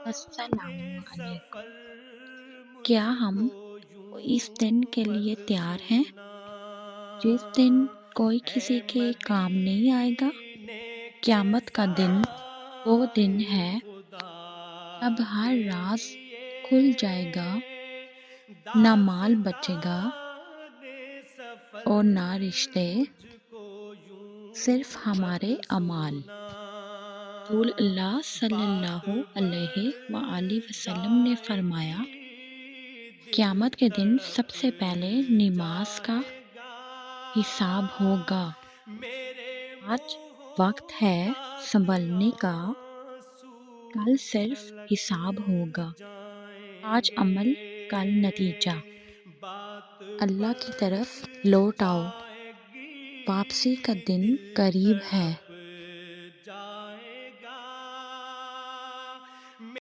السلام علیکم۔ سفر کیا مجھ ہم کو اس یوں دن کے لیے بس تیار ہیں سونا جس دن کوئی اے کسی کے کام نہیں آئے گا؟ مدینے کے قیامت کا دن وہ دن سائے ہے خدا جب ہر کے راز لیے کھل جائے گا، نہ مال بچے گا داستان سفر اور نہ رشتے، مجھ کو صرف یوں بس ہمارے اعمال۔ سونا رسول اللہ صلی اللہ بات علیہ وآلہ بڑھ وسلم نے جائے فرمایا، گی دل قیامت کے دن سب تڑپ سے پہلے نماز کا جائے گا حساب ہوگا۔ میرے آج وقت منہ ہے تک سنبھلنے کا، آنسو کل صرف چھلک حساب ہوگا۔ جائیں آج عمل، گے کل نتیجہ۔ بات اللہ کی بڑھ طرف لوٹ آؤ، جائے واپسی کا گی دن دل قریب ہے۔ تڑپ